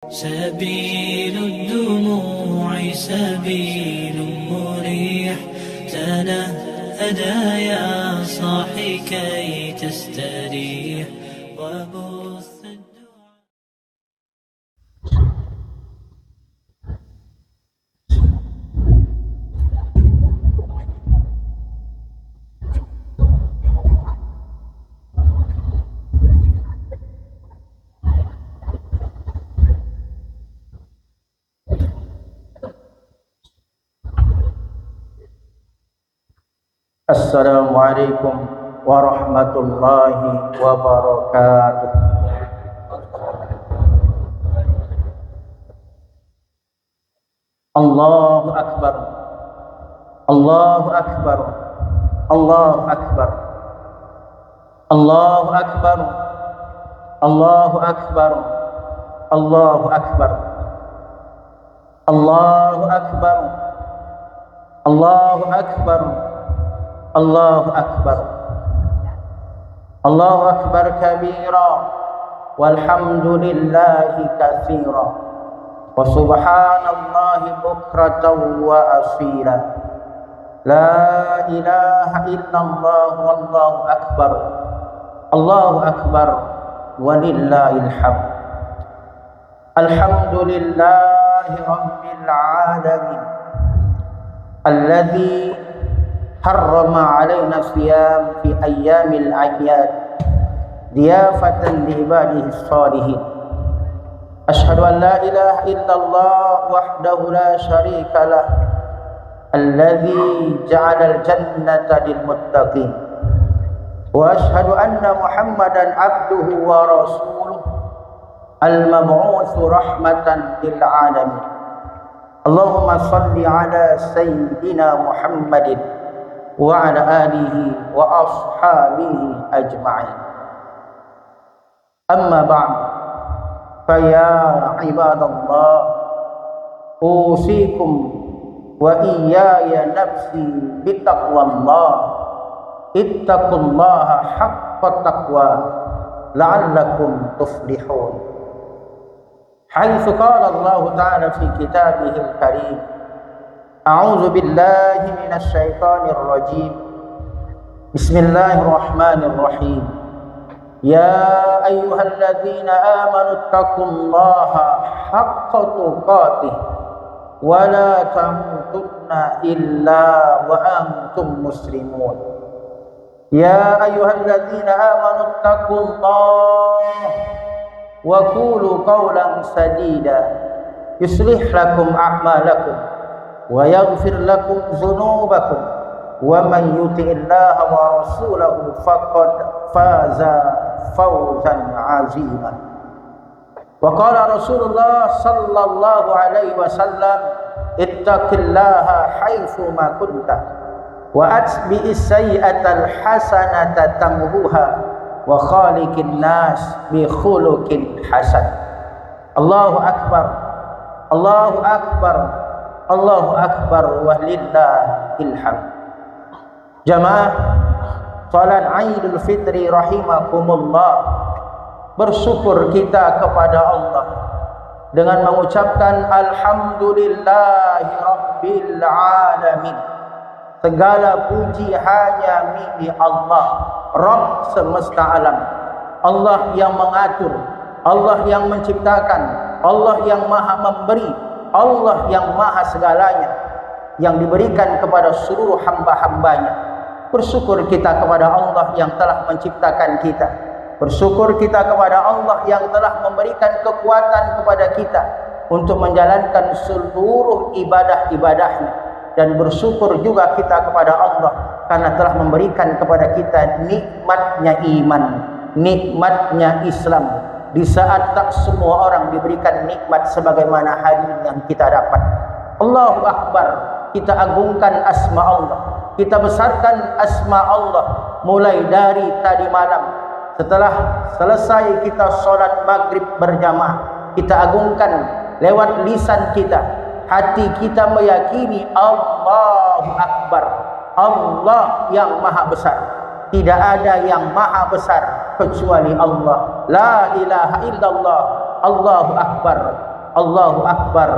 سبيل الدموع سبيل مريح، تنهدى يا صاحي كي تستريح وبث الدعاء. Assalamualaikum warahmatullahi wabarakatuh. Allahu Akbar, Allahu Akbar, Allahu Akbar, Allahu Akbar, Allahu Akbar, Allahu Akbar, Allahu Akbar, Allahu Akbar, Allahu Akbar, Allahu Akbar kabira, walhamdulillahi katsira, wa subhanallahi bukratan wa asila. La ilaha illallah wallahu akbar, Allahu akbar, walillahil hamd. Alhamdulillahi rabbil alamin, alladzi harrama alaina siyam fi ayyamil a'yad diyafatan li ibadihi shalihin. Ashhadu an la ilaha illallah wahdahu la syarika lah, alladzi ja'ala al-jannata lil muttaqin, wa ashhadu anna Muhammadan abduhu wa rasuluh al-mab'utsu rahmatan lil alamin. Allahumma shalli ala sayyidina Muhammadin wa ala alihi wa ashabihi ajma'in. Amma ba'd, fa ya ibadallah, usikum wa iyaya nafsi bitaqwallah. Ittaqullaha haqqa taqwa la'allakum tuflihun. Haitsu qala Allah ta'ala fi kitabihil karim, a'udzu billahi minasy syaithanir rajim. Bismillahirrahmanirrahim. Ya ayyuhalladzina amanu taqullaha haqqa tuqatih wa la tamutunna illa wa antum muslimun. Ya ayyuhalladzina amanu taqullaha wa qulu qawlan sadida yuslih lakum a'malakum wa yaghfir lakum dzunubakum wa man yuti'illaha wa rasulahu faqad faza fawzan 'azima. Wa qala Rasulullah sallallahu alaihi wasallam, ittaqillaha haitsu ma kunta wa atbi'is sayyi'atal hasanata tamhuha wa khaliqin nas bi khuluqin hasan. Allahu akbar, Allahu akbar, Allahu akbar, walillahil hamd. Jamaah salat Idul Fitri rahimakumullah, bersyukur kita kepada Allah dengan mengucapkan alhamdulillahi rabbil alamin. Segala puji hanya milik Allah, Rabb semesta alam. Allah yang mengatur, Allah yang menciptakan, Allah yang maha memberi, Allah yang maha segalanya, yang diberikan kepada seluruh hamba-hambanya. Bersyukur kita kepada Allah yang telah menciptakan kita. Bersyukur kita kepada Allah yang telah memberikan kekuatan kepada kita untuk menjalankan seluruh ibadah-ibadahnya. Dan bersyukur juga kita kepada Allah karena telah memberikan kepada kita nikmatnya iman, nikmatnya Islam, di saat tak semua orang diberikan nikmat sebagaimana hari yang kita dapat. Allahu Akbar, kita agungkan asma Allah, kita besarkan asma Allah mulai dari tadi malam. Setelah selesai kita sholat maghrib berjamaah, kita agungkan lewat lisan kita. Hati kita meyakini Allahu Akbar, Allah yang maha besar. Tidak ada yang maha besar kecuali Allah. La ilaha illallah, Allahu Akbar, Allahu Akbar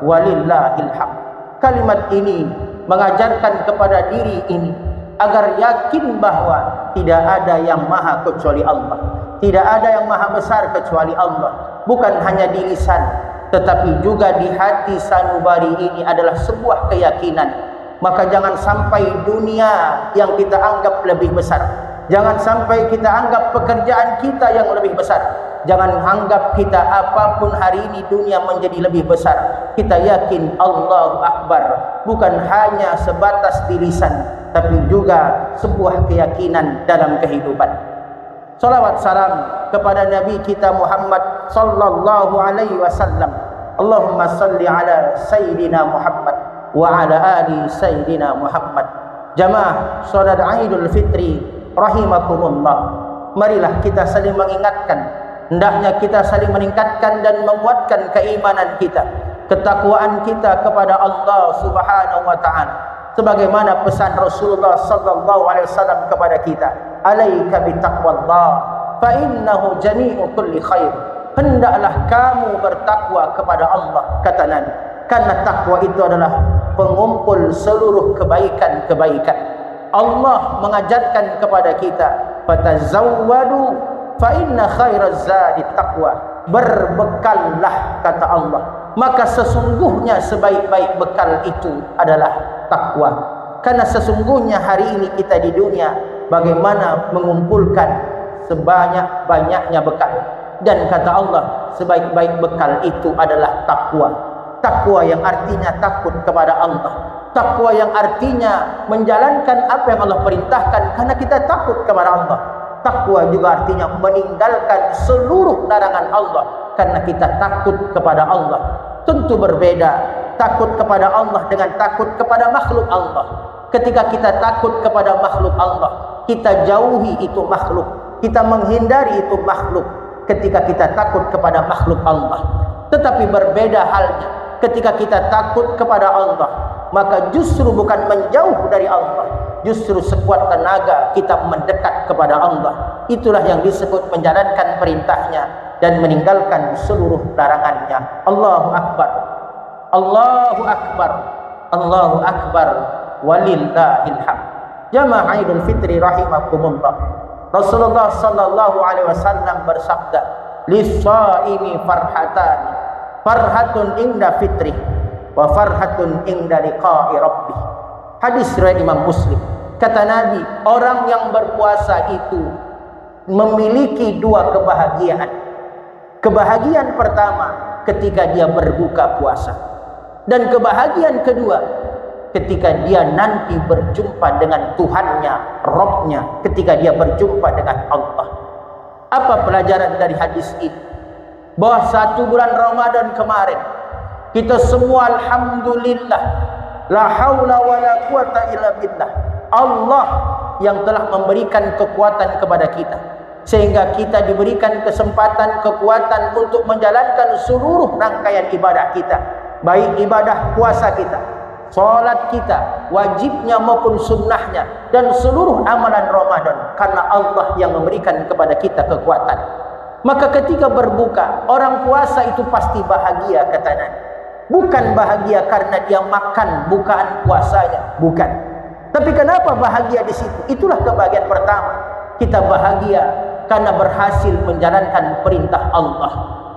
walillahil hamd. Kalimat ini mengajarkan kepada diri ini agar yakin bahwa tidak ada yang maha kecuali Allah, tidak ada yang maha besar kecuali Allah. Bukan hanya di lisan, tetapi juga di hati sanubari ini adalah sebuah keyakinan. Maka jangan sampai dunia yang kita anggap lebih besar, jangan sampai kita anggap pekerjaan kita yang lebih besar, jangan anggap kita apapun hari ini dunia menjadi lebih besar. Kita yakin Allahu Akbar bukan hanya sebatas di lisan, tapi juga sebuah keyakinan dalam kehidupan. Salawat salam kepada Nabi kita Muhammad sallallahu alaihi wasallam. Allahumma salli ala Sayyidina Muhammad wa ala ali Sayyidina Muhammad. Jamaah salat Idul Fitri rahimakumullah, marilah kita saling mengingatkan, hendaknya kita saling meningkatkan dan menguatkan keimanan kita, ketakwaan kita kepada Allah Subhanahu wa taala, sebagaimana pesan Rasulullah sallallahu alaihi wasallam kepada kita, alaika bitaqwallah fa innahu jami'u kulli khair. Hendaklah kamu bertakwa kepada Allah, kata Nabi, karena takwa itu adalah pengumpul seluruh kebaikan-kebaikan. Allah mengajarkan kepada kita, fatazawwadu fa inna khairaz zadi taqwa. Berbekallah, kata Allah, maka sesungguhnya sebaik-baik bekal itu adalah takwa. Karena sesungguhnya hari ini kita di dunia bagaimana mengumpulkan sebanyak-banyaknya bekal, dan kata Allah sebaik-baik bekal itu adalah takwa. Takwa yang artinya takut kepada Allah, takwa yang artinya menjalankan apa yang Allah perintahkan karena kita takut kepada Allah. Takwa juga artinya meninggalkan seluruh larangan Allah karena kita takut kepada Allah. Tentu berbeda takut kepada Allah dengan takut kepada makhluk Allah. Ketika kita takut kepada makhluk Allah, kita jauhi itu makhluk, kita menghindari itu makhluk. Ketika kita takut kepada makhluk Allah, tetapi berbeda halnya ketika kita takut kepada Allah, maka justru bukan menjauh dari Allah, justru sekuat tenaga kita mendekat kepada Allah. Itulah yang disebut menjalankan perintahnya dan meninggalkan seluruh larangannya. Allahu Akbar, Allahu Akbar, Allahu Akbar walillahil hamd. Jamaah Idul Fitri rahimakumullah, Rasulullah sallallahu alaihi wasallam bersabda, lis-shaimi farhatan, farhatun inda fitri wa farhatun inda liqa'i rabbih. Hadis riwayat Imam Muslim. Kata Nabi, orang yang berpuasa itu memiliki dua kebahagiaan. Kebahagiaan pertama ketika dia berbuka puasa, dan kebahagiaan kedua ketika dia nanti berjumpa dengan Tuhannya, Rabbnya, ketika dia berjumpa dengan Allah. Apa pelajaran dari hadis ini? Bahwa 1 bulan Ramadan kemarin kita semua alhamdulillah, la haula wala quwata illa billah, Allah yang telah memberikan kekuatan kepada kita sehingga kita diberikan kesempatan, kekuatan untuk menjalankan seluruh rangkaian ibadah kita, baik ibadah puasa kita, salat kita, wajibnya maupun sunnahnya, dan seluruh amalan Ramadan, karena Allah yang memberikan kepada kita kekuatan. Maka ketika berbuka, orang puasa itu pasti bahagia, kata Nabi. Bukan bahagia karena dia makan bukaan puasanya, bukan. Tapi kenapa bahagia di situ? Itulah kebahagiaan pertama. Kita bahagia karena berhasil menjalankan perintah Allah.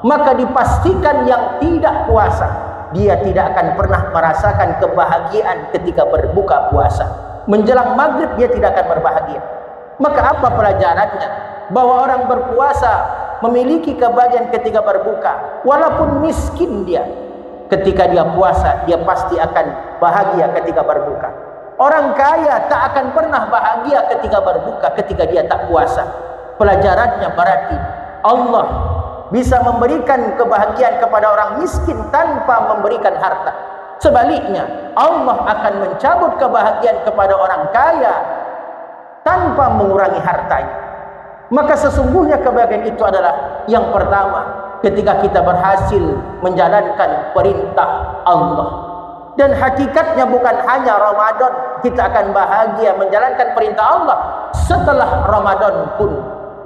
Maka dipastikan yang tidak puasa, dia tidak akan pernah merasakan kebahagiaan ketika berbuka puasa. Menjelang maghrib dia tidak akan berbahagia. Maka apa pelajarannya? Bahwa orang berpuasa memiliki kebahagiaan ketika berbuka. Walaupun miskin dia, ketika dia puasa, dia pasti akan bahagia ketika berbuka. Orang kaya tak akan pernah bahagia ketika berbuka, ketika dia tak puasa. Pelajarannya berarti Allah bisa memberikan kebahagiaan kepada orang miskin tanpa memberikan harta. Sebaliknya, Allah akan mencabut kebahagiaan kepada orang kaya tanpa mengurangi hartanya. Maka sesungguhnya kebahagiaan itu adalah yang pertama ketika kita berhasil menjalankan perintah Allah. Dan hakikatnya bukan hanya Ramadan kita akan bahagia menjalankan perintah Allah. Setelah Ramadan pun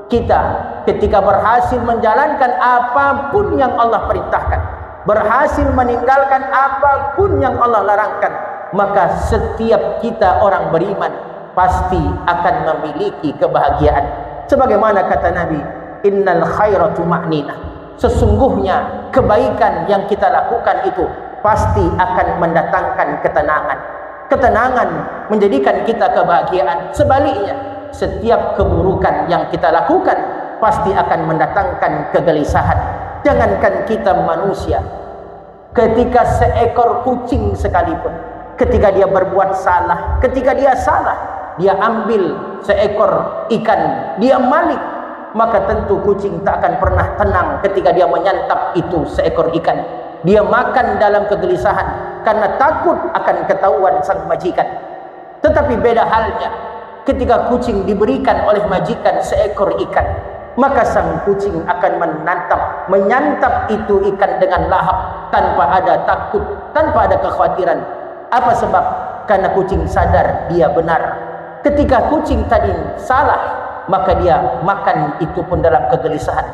kita ketika berhasil menjalankan apapun yang Allah perintahkan, berhasil meninggalkan apapun yang Allah larangkan, maka setiap kita orang beriman pasti akan memiliki kebahagiaan. Sebagaimana kata Nabi, innal khairatu ma'nina, sesungguhnya kebaikan yang kita lakukan itu pasti akan mendatangkan ketenangan. Ketenangan menjadikan kita kebahagiaan. Sebaliknya, setiap keburukan yang kita lakukan pasti akan mendatangkan kegelisahan. Jangankan kita manusia, ketika seekor kucing sekalipun, ketika dia berbuat salah, ketika dia salah, dia ambil seekor ikan, dia malik, maka tentu kucing tak akan pernah tenang ketika dia menyantap itu seekor ikan. Dia makan dalam kegelisahan karena takut akan ketahuan sang majikan. Tetapi beda halnya ketika kucing diberikan oleh majikan seekor ikan, maka sang kucing akan menyantap itu ikan dengan lahap tanpa ada takut, tanpa ada kekhawatiran. Apa sebab? Karena kucing sadar dia benar. Ketika kucing tadi salah, maka dia makan itu pun dalam kegelisahan.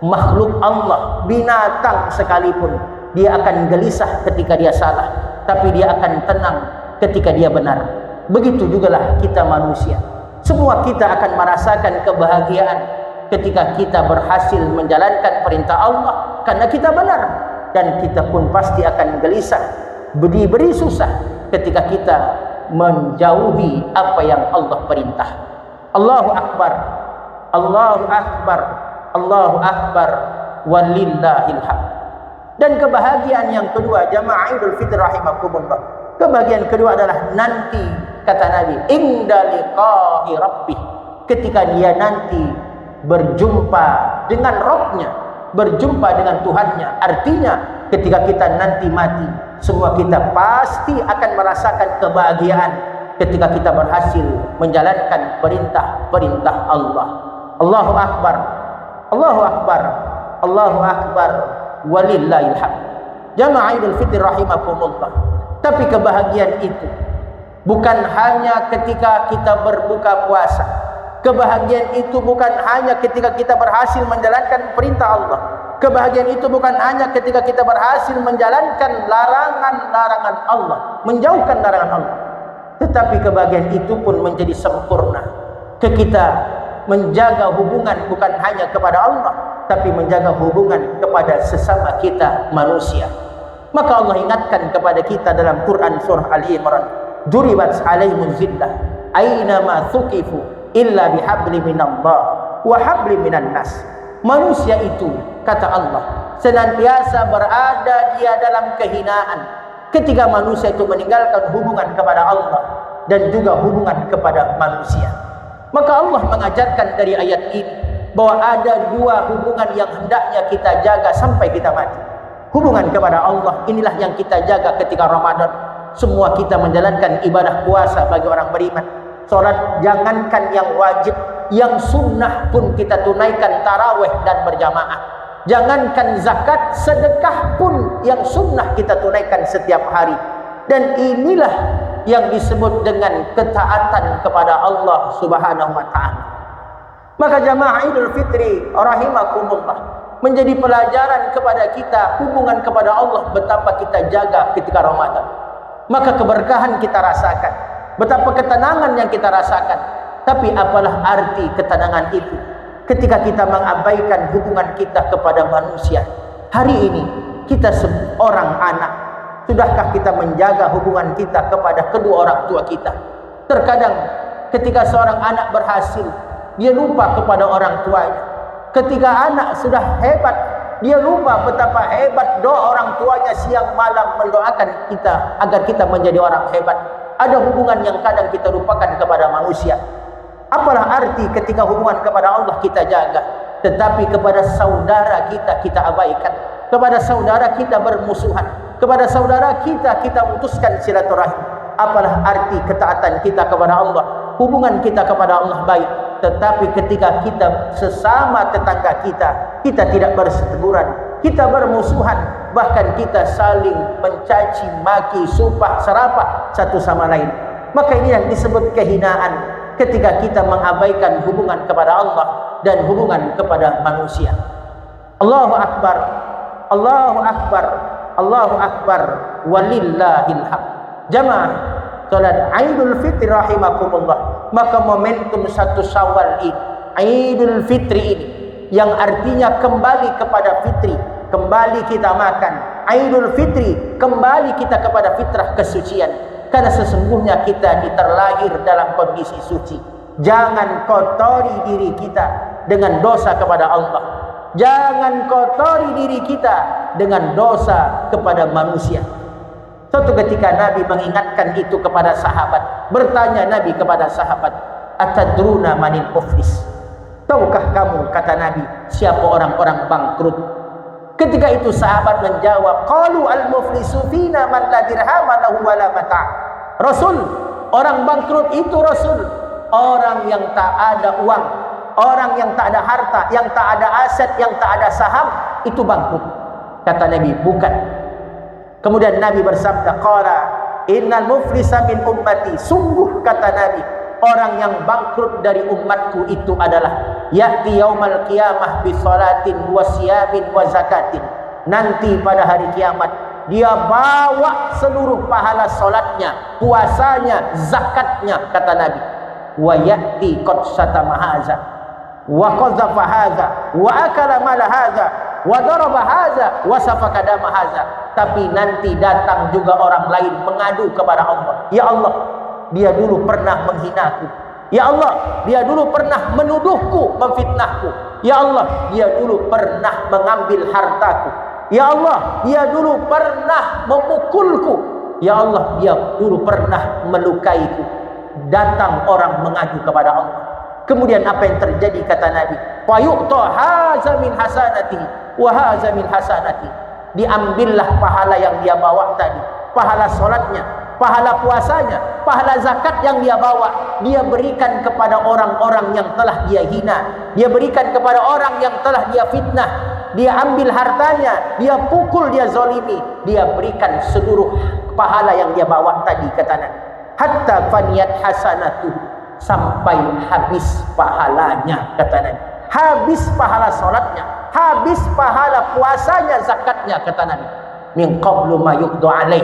Makhluk Allah, binatang sekalipun, dia akan gelisah ketika dia salah, tapi dia akan tenang ketika dia benar. Begitu jugalah kita manusia. Semua kita akan merasakan kebahagiaan ketika kita berhasil menjalankan perintah Allah karena kita benar, dan kita pun pasti akan gelisah, diberi susah ketika kita menjauhi apa yang Allah perintah. Allahu Akbar, Allahu Akbar, Allahu Akbar, walillahil hamd. Dan kebahagiaan yang kedua, jamaah Idul Fitri rahimakumullah, kebahagiaan kedua adalah nanti, kata Nabi, inda liqa'i rabbih, ketika dia nanti berjumpa dengan Rabbnya, berjumpa dengan Tuhannya. Artinya ketika kita nanti mati, semua kita pasti akan merasakan kebahagiaan ketika kita berhasil menjalankan perintah-perintah Allah. Allahu Akbar, Allahu Akbar, Allahu Akbar, walillahil hamd. Jamaah Idul Fitri rahimakumullah. Tapi kebahagiaan itu bukan hanya ketika kita berbuka puasa. Kebahagiaan itu bukan hanya ketika kita berhasil menjalankan perintah Allah. Kebahagiaan itu bukan hanya ketika kita berhasil menjalankan larangan-larangan Allah, menjauhkan larangan Allah. Tetapi kebahagiaan itu pun menjadi sempurna ketika kita menjaga hubungan bukan hanya kepada Allah, tapi menjaga hubungan kepada sesama kita manusia. Maka Allah ingatkan kepada kita dalam Quran surah Al-Imran, duribat alaihimuz zillah aina ma thuqifu illa bihabli minallah wa habli minan nas. Manusia itu, kata Allah, senantiasa berada dia dalam kehinaan ketika manusia itu meninggalkan hubungan kepada Allah dan juga hubungan kepada manusia. Maka Allah mengajarkan dari ayat ini bahwa ada dua hubungan yang hendaknya kita jaga sampai kita mati. Hubungan kepada Allah inilah yang kita jaga ketika Ramadan. Semua kita menjalankan ibadah puasa bagi orang beriman. Salat jangankan yang wajib, yang sunnah pun kita tunaikan tarawih dan berjamaah. Jangankan zakat, sedekah pun yang sunnah kita tunaikan setiap hari. Dan inilah yang disebut dengan ketaatan kepada Allah Subhanahu wa ta'ala. Maka jamaah Idul Fitri rahimakumullah menjadi pelajaran kepada kita hubungan kepada Allah, betapa kita jaga ketika Ramadan. Maka keberkahan kita rasakan, betapa ketenangan yang kita rasakan. Tapi apalah arti ketenangan itu ketika kita mengabaikan hubungan kita kepada manusia? Hari ini kita seorang anak, sudahkah kita menjaga hubungan kita kepada kedua orang tua kita? Terkadang ketika seorang anak berhasil, dia lupa kepada orang tuanya. Ketika anak sudah hebat, dia lupa betapa hebat doa orang tuanya siang malam mendoakan kita agar kita menjadi orang hebat. Ada hubungan yang kadang kita lupakan kepada manusia. Apalah arti ketika hubungan kepada Allah kita jaga, tetapi kepada saudara kita abaikan, kepada saudara kita bermusuhan, kepada saudara kita putuskan silaturahim. Apalah arti ketaatan kita kepada Allah, hubungan kita kepada Allah baik, tetapi ketika kita sesama tetangga kita tidak berseteguran, kita bermusuhan, bahkan kita saling mencaci maki, sumpah serapah satu sama lain. Maka ini yang disebut kehinaan ketika kita mengabaikan hubungan kepada Allah dan hubungan kepada manusia. Allahu Akbar, Allahu Akbar, Allahu Akbar, walillahil hamd. Jamaah salat Idul Fitri rahimakumullah. Maka momentum 1 Syawal ini, Idul Fitri ini, yang artinya kembali kepada fitri, kembali kita makan. Idul Fitri, kembali kita kepada fitrah kesucian. Karena sesungguhnya kita terlahir dalam kondisi suci. Jangan kotori diri kita dengan dosa kepada Allah. Jangan kotori diri kita dengan dosa kepada manusia. Suatu ketika Nabi mengingatkan itu kepada sahabat. Bertanya Nabi kepada sahabat, atadruna manil muflis? Tahukah kamu, kata Nabi, siapa orang-orang bangkrut? Ketika itu sahabat menjawab, qalu al-muflisu fina man la dirhama lahu wala mata'. Rasul, orang bangkrut itu Rasul, orang yang tak ada uang, orang yang tak ada harta, yang tak ada aset, yang tak ada saham, itu bangkrut. Kata Nabi, bukan. Kemudian Nabi bersabda, qala innal muflisa min ummati. Sungguh, kata Nabi, orang yang bangkrut dari umatku itu adalah ya'ti yaumal qiyamah bi salatin wa siyamin wa zakatin. Nanti pada hari kiamat dia bawa seluruh pahala salatnya, puasanya, zakatnya, kata Nabi. Wa ya'ti qad satama hadza wa qazafa hadza wa akala mala hadza wa daraba hadza wa safaka dama hadza. Tapi nanti datang juga orang lain mengadu kepada Allah. Ya Allah, dia dulu pernah menghinaku. Ya Allah, dia dulu pernah menuduhku, memfitnahku. Ya Allah, dia dulu pernah mengambil hartaku. Ya Allah, dia dulu pernah memukulku. Ya Allah, dia dulu pernah melukaiku. Datang orang mengadu kepada Allah. Kemudian apa yang terjadi, kata Nabi? Fayu'ta haza min hasanati wa haza min hasanati. Diambillah pahala yang dia bawa tadi, pahala salatnya, pahala puasanya, pahala zakat yang dia bawa, dia berikan kepada orang-orang yang telah dia hina, dia berikan kepada orang yang telah dia fitnah, dia ambil hartanya, dia pukul, dia zalimi, dia berikan seluruh pahala yang dia bawa tadi, kata Nabi. Hatta faniyat hasanatu, sampai habis pahalanya, kata Nabi. Habis pahala salatnya, habis pahala puasanya, zakatnya, kata Nabi. Min qablu ma yuqdu alaih.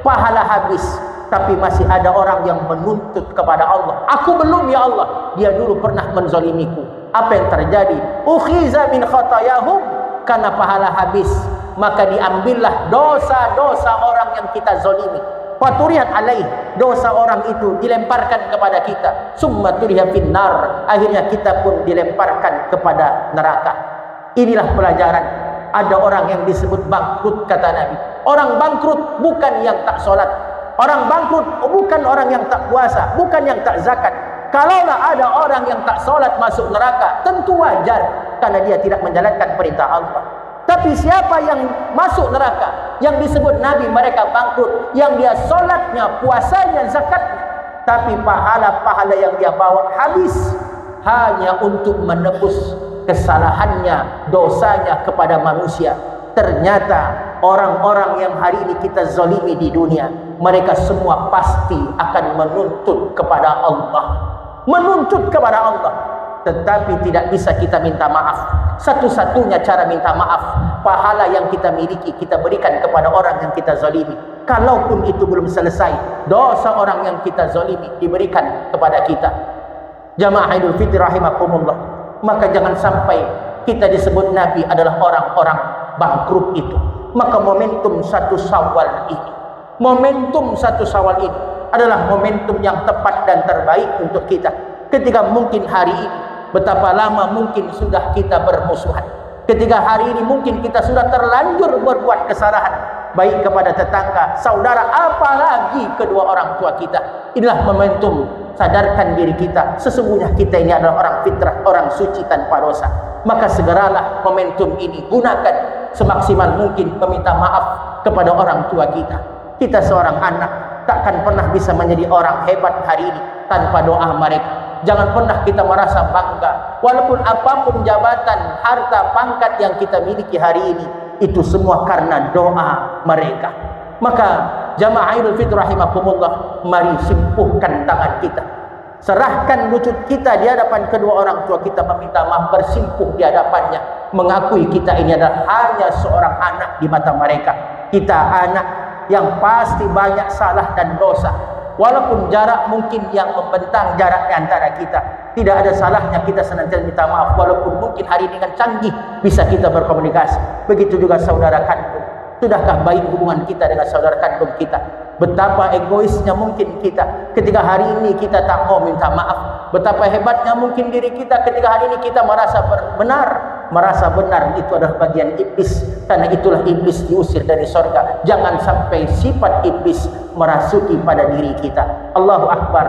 Pahala habis, tapi masih ada orang yang menuntut kepada Allah. Aku belum, ya Allah. Dia dulu pernah menzalimiku. Apa yang terjadi? Ukhiza min khatayahum. Karena pahala habis, maka diambillah dosa-dosa orang yang kita zalimi. Faturihat alaih, dosa orang itu dilemparkan kepada kita. Summa turiha finnar, akhirnya kita pun dilemparkan kepada neraka. Inilah pelajaran. Ada orang yang disebut bangkrut, kata Nabi. Orang bangkrut bukan yang tak solat. Orang bangkrut bukan orang yang tak puasa, bukan yang tak zakat. Kalaulah ada orang yang tak solat masuk neraka, tentu wajar, karena dia tidak menjalankan perintah Allah. Tapi siapa yang masuk neraka, yang disebut Nabi mereka bangkrut, yang dia solatnya, puasanya, zakatnya, tapi pahala-pahala yang dia bawa habis hanya untuk menebus kesalahannya, dosanya kepada manusia. Ternyata orang-orang yang hari ini kita zalimi di dunia, mereka semua pasti akan menuntut kepada Allah, menuntut kepada Allah. Tetapi tidak bisa kita minta maaf. Satu-satunya cara minta maaf, pahala yang kita miliki kita berikan kepada orang yang kita zalimi. Kalaupun itu belum selesai, dosa orang yang kita zalimi diberikan kepada kita. Jamaah Idul Fitri rahimakumullah. Maka jangan sampai kita disebut Nabi adalah orang-orang bangkrut itu. Maka momentum 1 Syawal ini, momentum 1 Syawal ini adalah momentum yang tepat dan terbaik untuk kita. Ketika mungkin hari ini, betapa lama mungkin sudah kita bermusuhan. Ketika hari ini mungkin kita sudah terlanjur berbuat kesalahan, baik kepada tetangga, saudara, apalagi kedua orang tua kita. Inilah momentum, sadarkan diri kita, sesungguhnya kita ini adalah orang fitrah, orang suci tanpa dosa. Maka segeralah momentum ini gunakan semaksimal mungkin meminta maaf kepada orang tua kita. Kita seorang anak takkan pernah bisa menjadi orang hebat hari ini tanpa doa mereka. Jangan pernah kita merasa bangga, walaupun apapun jabatan, harta, pangkat yang kita miliki hari ini, itu semua karena doa mereka. Maka jamaah Idul Fitri rahimakumullah, mari simpuhkan tangan kita, serahkan lutut kita di hadapan kedua orang tua kita, meminta maaf, bersimpuh di hadapannya, mengakui kita ini adalah hanya seorang anak di mata mereka. Kita anak yang pasti banyak salah dan dosa. Walaupun jarak mungkin yang membentang jarak di antara kita, tidak ada salahnya kita senantiasa minta maaf. Walaupun mungkin hari ini dengan canggih bisa kita berkomunikasi. Begitu juga saudara kandung. Sudahkah baik hubungan kita dengan saudara kandung kita? Betapa egoisnya mungkin kita ketika hari ini kita tak mau minta maaf. Betapa hebatnya mungkin diri kita ketika hari ini kita merasa benar. Merasa benar itu adalah bagian iblis. Karena itulah iblis diusir dari surga. Jangan sampai sifat iblis merasuki pada diri kita. Allahu Akbar,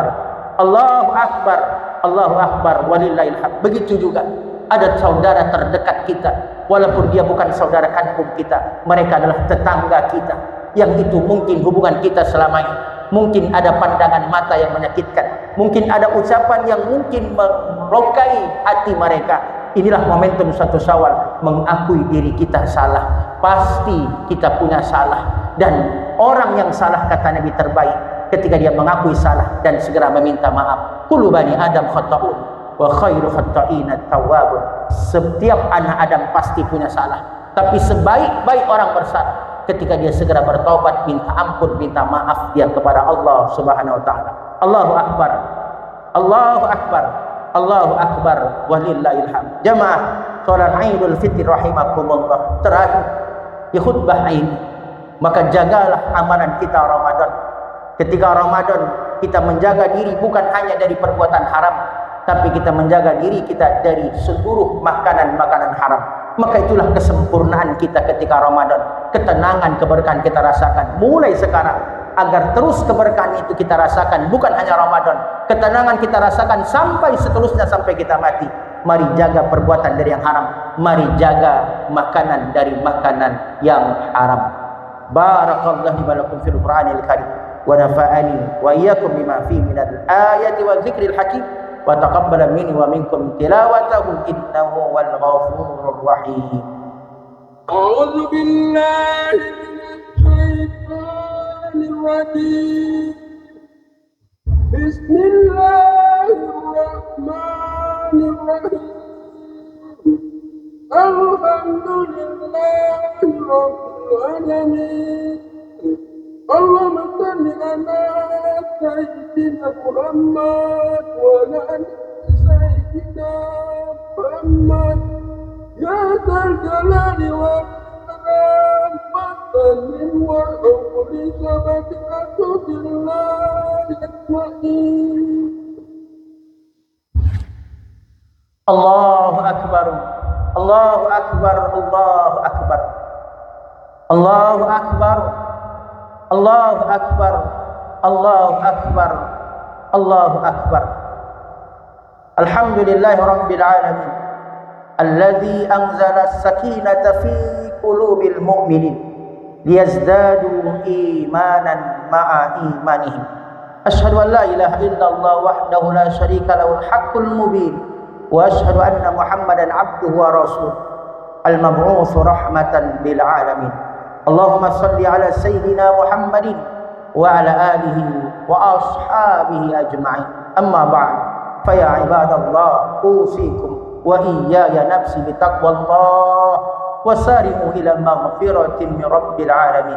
Allahu Akbar, Allahu Akbar, walillahil hamd. Begitu juga ada saudara terdekat kita, walaupun dia bukan saudara kandung kita, mereka adalah tetangga kita, yang itu mungkin hubungan kita selama ini mungkin ada pandangan mata yang menyakitkan, mungkin ada ucapan yang mungkin melukai hati mereka. Inilah momentum satu Syawal, mengakui diri kita salah. Pasti kita punya salah, dan orang yang salah kata Nabi terbaik ketika dia mengakui salah dan segera meminta maaf. Kullu bani Adam khata'un wa khairu khata'ina tawwabun. Setiap anak Adam pasti punya salah, tapi sebaik-baik orang bersalah ketika dia segera bertaubat, minta ampun, minta maaf dia kepada Allah Subhanahu wa taala. Allahu Akbar, Allahu Akbar, Allahu Akbar, walillahil hamd. Jamaah salat Idul Fitri rahimakumullah. Terakhir di khutbah ini, maka jagalah amalan kita Ramadan. Ketika Ramadan kita menjaga diri bukan hanya dari perbuatan haram, tapi kita menjaga diri kita dari seluruh makanan-makanan haram. Maka itulah kesempurnaan kita ketika Ramadan. Ketenangan, keberkahan kita rasakan mulai sekarang. Agar terus keberkahan itu kita rasakan, bukan hanya Ramadan. Ketenangan kita rasakan sampai seterusnya, sampai kita mati. Mari jaga perbuatan dari yang haram. Mari jaga makanan dari makanan yang haram. Barakallahu wa lakum fil Qur'anil Karim. Wa nafa'ani wa iyyakum bima fihi minal ayati wa dzikril hakim. Wa taqabbala minni wa minkum tilawatahu innahu wal ghafurur rahim. A'udzu billahi minasyaitonir rajim. Bismillahirrahmanirrahim. Alhamdulillahi rabbil alamin. Allahumma shalli ala sayyidina Muhammad wa ala ali sayyidina Muhammad. Ya dzal jalali wal ikram, fasallim wa qul sabati rasulillah ajma'in. Allahu Akbar, Allahu Akbar, Allahu Akbar, Allahu Akbar, Allahu Akbar, Allahu Akbar, Allahu Akbar. Alhamdulillahi Rabbil Alamin, alladzi anzala as-sakinata fi qulubil mu'minin liyazdadu imanan ma'a imanihim. Asyhadu an la ilaha illallah wahdahu la syarika lahul haqqul mubin, wa asyhadu anna Muhammadan abduhu wa rasuluh al-mab'uts rahmatan lil alamin. Allahumma salli ala sayyidina Muhammadin wa ala alihi wa ashabihi ajma'in. Amma ba'd, fa ya ibadallah, usikum wa iyaya nafsi bitaqwallah wa sari'u ila maghfiratin min rabbil alamin.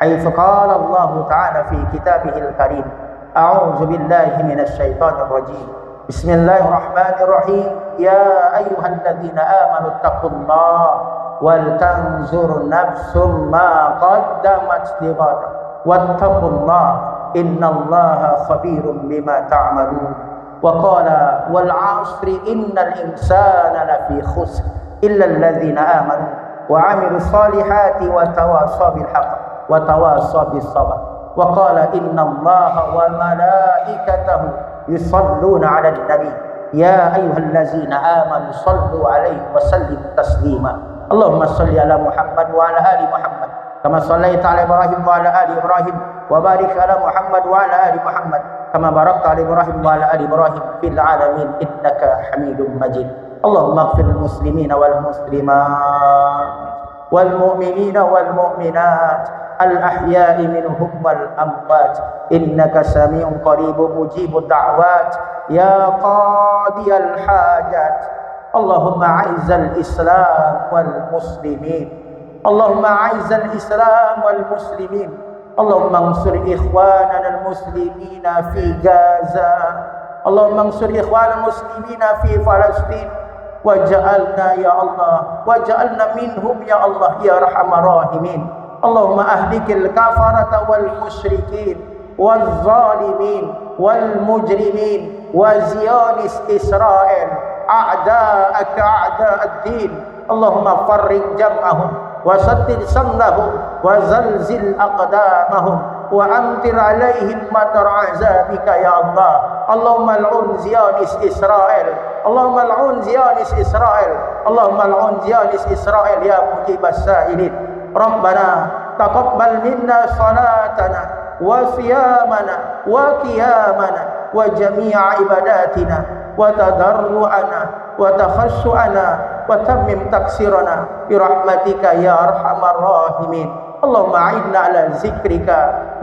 Haitsu qala Allah ta'ala fi kitabihil karim, a'udzu billahi minasy syaithanir rajim. Bismillahirrahmanirrahim. Ya ayyuhalladzina amanu taqullaha wal tanzur nafsum ma qaddamat lighad wattaqullaha innallaha khabirum bima ta'malun. Wa qala wal 'asri innal insana lafi khusr illa alladhina amanu wa 'amilus salihati wa tawassaw bil haqq wa tawassaw bis sabr. Wa qala innallaha wa malaikatahu yusalluna 'alan nabi ya ayyuhallazina amanu sallu 'alaihi wa sallimu taslima. Allahumma salli ala Muhammad wa ala ali Muhammad kama sallaita ala Ibrahim wa ala ali Ibrahim, wa barik ala Muhammad wa ala ali Muhammad kama barakta ala Ibrahim wa ala ali Ibrahim fil alamin innaka Hamidum Majid. Allahumma ighfir lil muslimina wal muslimat wal mu'minina wal mu'minat al ahya'i minhum wal amwat innaka sami'un qaribun mujibud da'wat ya qadiyal hajat. Allahumma a'izzal Islam wal muslimin اللهم أعز الإسلام والمسلمين اللهم انصر إخواننا المسلمين في غزة اللهم انصر إخوان المسلمين في فلسطين وجعلنا يا الله وجعلنا منهم يا الله يا أرحم الراحمين اللهم أهلك الكفرة والمشركين والظالمين والمجرمين وزيونس إسرائيل أعداءك أعداء الدين اللهم فرق جمعهم وشتت شملهم وزلزل أقدامهم وأمطر عليهم مطر عذابك يا الله اللهم العن زيونس إسرائيل اللهم العن زيونس إسرائيل اللهم العن زيونس إسرائيل يا مجيب السائلين ربنا تقبل منا صلاتنا وصيامنا وقيامنا وجميع عباداتنا وتضرعنا وتخشعنا وتمم تقصيرنا برحمتك يا أرحم الراحمين اللهم أعنا على ذكرك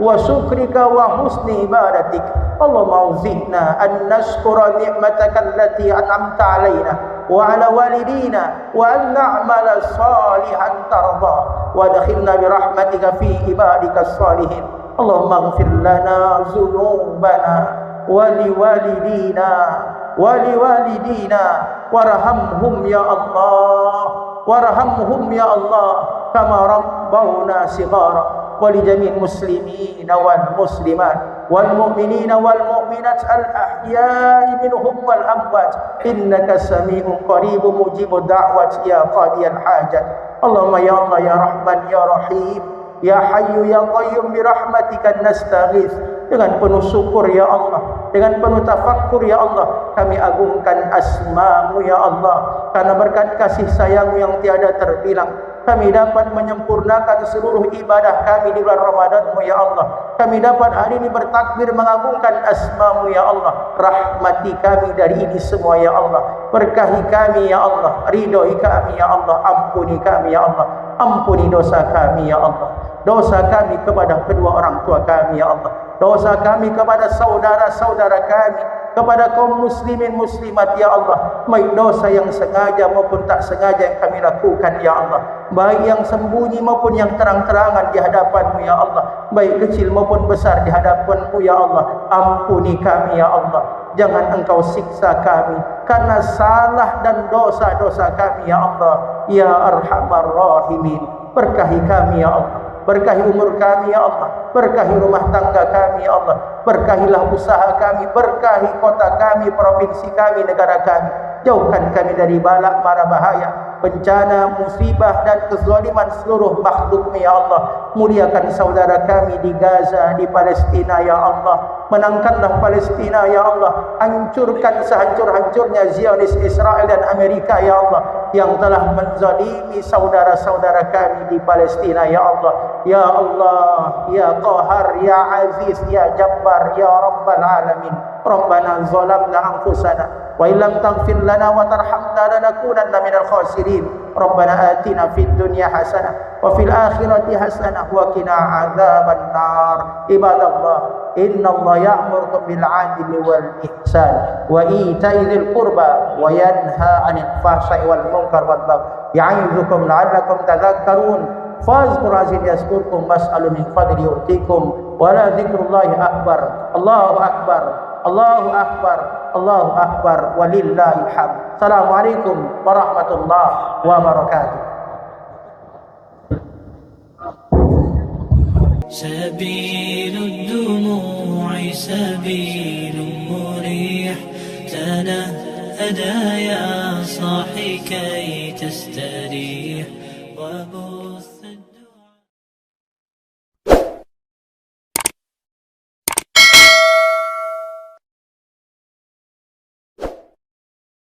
وشكرك وحسن عبادتك اللهم أوزعنا أن نشكر نعمتك التي أنعمت علينا وعلى والدينا وأن نعمل صالحا ترضى وادخلنا برحمتك في عبادك الصالحين اللهم اغفر لنا ذنوبنا ولوالدينا وارحمهم يا الله وارحمهم يا الله كما ربونا صغارا ولجميع المسلمين والمسلمات والمؤمنين والمؤمنات الأحياء منهم والأموات إنك سميع قريب مجيب الدعوة يا قاضي الحاجات اللهم يا الله يا رحمن يا رحيم Ya Hayyu ya Qayyum birahmatika nastaghits. Dengan penuh syukur ya Allah, dengan penuh tafakkur ya Allah, kami agungkan asma-Mu ya Allah. Karena berkat kasih sayang-Mu yang tiada terbilang, kami dapat menyempurnakan seluruh ibadah kami di bulan Ramadan-Mu ya Allah. Kami dapat hari ini bertakbir mengagungkan asma-Mu ya Allah. Rahmati kami dari ini semua ya Allah. Berkahi kami ya Allah, ridhoi kami ya Allah, ampuni kami ya Allah. Ampuni dosa kami ya Allah. Dosa kami kepada kedua orang tua kami ya Allah. Dosa kami kepada saudara-saudara kami, kepada kaum muslimin muslimat ya Allah. Baik dosa yang sengaja maupun tak sengaja yang kami lakukan ya Allah. Baik yang sembunyi maupun yang terang-terangan di hadapan-Mu ya Allah. Baik kecil maupun besar di hadapan-Mu ya Allah. Ampuni kami ya Allah. Jangan Engkau siksa kami karena salah dan dosa-dosa kami ya Allah. Ya Arhamar Rahimin. Berkahi kami ya Allah. Berkahi umur kami ya Allah. Berkahi rumah tangga kami ya Allah. Berkahilah usaha kami. Berkahi kota kami, provinsi kami, negara kami. Jauhkan kami dari balak mara bahaya, bencana, musibah dan kezaliman seluruh makhluk ya Allah. Muliakan saudara kami di Gaza, di Palestina ya Allah. Menangkanlah Palestina ya Allah. Hancurkan sehancur-hancurnya Zionis Israel dan Amerika ya Allah, yang telah menzalimi saudara-saudara kami di Palestina ya Allah. Ya Allah, ya Qahar, ya Aziz, ya Jabbar, ya Rabbal Alamin. Rabbana zalamna anfusana wa illam taghfir lana wa tarhamna lanakunanna minal khasirin. Rabbana atina fid dunya hasanah wa fil akhirati hasanah wa qina adzaban nar. Ibadallah, innallaha ya'murukum bil 'adli wal ihsan wa ita'i dzil qurba wa yanha 'anil fahsya'i wal munkar wal baghi ya'izukum la'allakum tadhakkarun. Fazkur azim yaskurkum was'alu min fadli yu'tikum wa la dzikrullahi akbar. Allahu akbar, Allahu akbar, Allahu akbar, walillahil hamd. Assalamualaikum warahmatullahi wabarakatuh. سبيل الدموع سبيل مريح تنهدى يا صاحي كي تستريح وبث